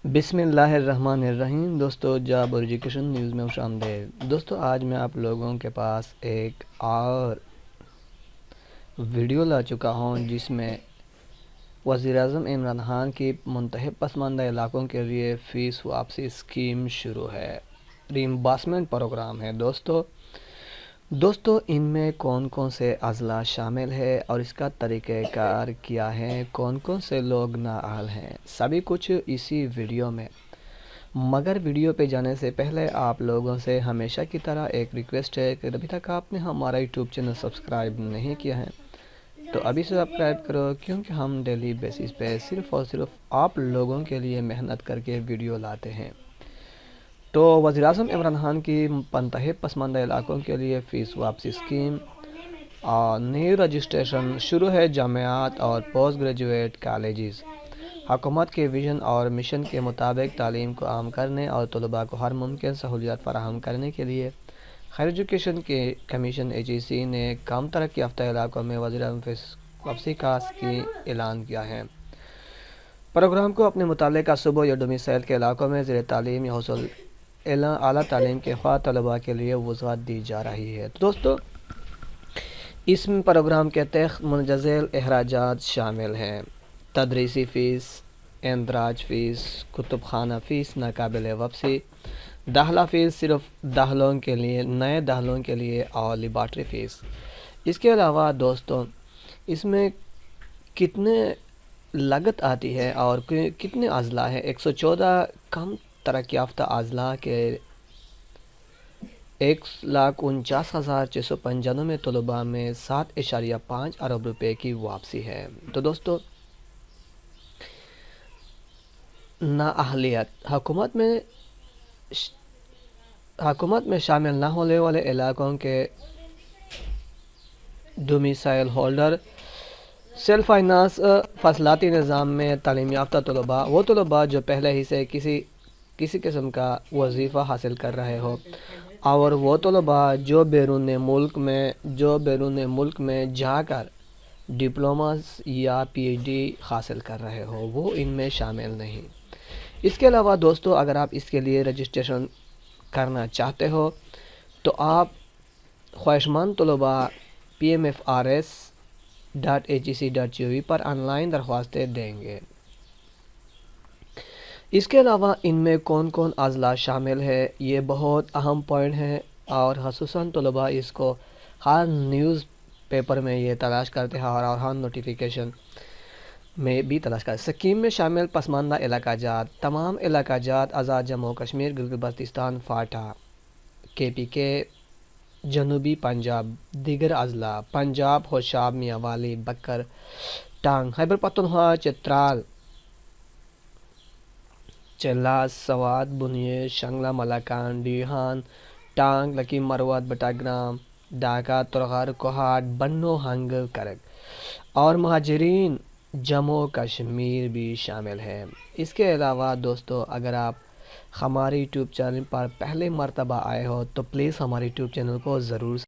بسم اللہ الرحمن الرحیم۔ دوستو، جاب اور ایجوکیشن نیوز میں خوش آمدید۔ دوستو، آج میں آپ لوگوں کے پاس ایک اور ویڈیو لا چکا ہوں جس میں وزیر اعظم عمران خان کی منتخب پسماندہ علاقوں کے لیے فیس واپسی اسکیم شروع ہے، ریمبرسمنٹ پروگرام ہے۔ دوستو ان میں کون کون سے اضلاع شامل ہے اور اس کا طریقہ کار کیا ہے، کون کون سے لوگ نااہل ہیں، سبھی کچھ اسی ویڈیو میں۔ مگر ویڈیو پہ جانے سے پہلے آپ لوگوں سے ہمیشہ کی طرح ایک ریکویسٹ ہے کہ ابھی تک آپ نے ہمارا یوٹیوب چینل سبسکرائب نہیں کیا ہے تو ابھی سبسکرائب کرو، کیونکہ ہم ڈیلی بیسس پہ صرف اور صرف آپ لوگوں کے لیے محنت کر کے ویڈیو لاتے ہیں۔ تو وزیر اعظم عمران خان کی منتخب پسماندہ علاقوں کے لیے فیس واپسی اسکیم اور نیو رجسٹریشن شروع ہے۔ جامعات اور پوسٹ گریجویٹ کالجز حکومت کے ویژن اور مشن کے مطابق تعلیم کو عام کرنے اور طلباء کو ہر ممکن سہولیات فراہم کرنے کے لیے ہائر ایجوکیشن کے کمیشن (AGC) نے کم ترقی یافتہ علاقوں میں وزیر اعظم فیس واپسی کا اعلان کیا ہے۔ پروگرام کو اپنے متعلقہ صوبوں یا ڈومیسائل کے علاقوں میں زیر تعلیم یا حصول اعلیٰ تعلیم کے خواہ طلباء کے لیے وسعت دی جا رہی ہے۔ دوستو، اس پروگرام کے تحت مندرجہ اخراجات شامل ہیں: تدریسی فیس، اندراج فیس، کتب خانہ فیس ناقابل واپسی، داخلہ فیس صرف داخلوں کے لیے، نئے داخلوں کے لیے اور لیبارٹری فیس۔ اس کے علاوہ دوستو، اس میں کتنے لاگت آتی ہے اور کتنے اضلاع ہیں؟ 114 کم ترقی یافتہ اضلاع کے 1,49,695 طلباء میں 7.5 ارب روپے کی واپسی ہے۔ تو دوستو، نااہلیت: حکومت میں شامل نہ ہونے والے علاقوں کے ڈومیسائل ہولڈر، سیلف فائنانس فاصلاتی نظام میں تعلیم یافتہ طلباء، وہ طلباء جو پہلے ہی سے کسی قسم کا وظیفہ حاصل کر رہے ہو، اور وہ طلباء جو بیرون ملک میں جا کر ڈپلوماز یا PhD حاصل کر رہے ہو، وہ ان میں شامل نہیں۔ اس کے علاوہ دوستو، اگر آپ اس کے لیے رجسٹریشن کرنا چاہتے ہو تو آپ خواہشمند طلباء pmfrs.agc.gov پر آن لائن درخواستیں دیں گے۔ اس کے علاوہ ان میں کون کون اضلاع شامل ہے، یہ بہت اہم پوائنٹ ہے، اور خصوصاً طلباء اس کو ہر نیوز پیپر میں یہ تلاش کرتے ہیں اور ہر نوٹیفیکیشن میں بھی تلاش کرتے ہیں۔ اسکیم میں شامل پسماندہ علاقہ جات: تمام علاقہ جات آزاد جموں و کشمیر، گلگت بلتستان، فاٹا، KPK، جنوبی پنجاب، دیگر اضلاع: پنجاب، خوشاب، میانوالی، بکر، ٹانگ، خیبر پختونخوا، چترال، چلاس، سوات، بنیش، شنگلہ، ملاکان، ڈیوہان، ٹانگ، لکیم مروت، بٹاگرام، ڈھاکہ، تورخار، کوہاٹ، بنو، ہنگ، کرک، اور مہاجرین جموں و کشمیر بھی شامل ہیں۔ اس کے علاوہ دوستو، اگر آپ ہمارے یوٹیوب چینل پر پہلے مرتبہ آئے ہو تو پلیز ہمارے یوٹیوب چینل کو ضرور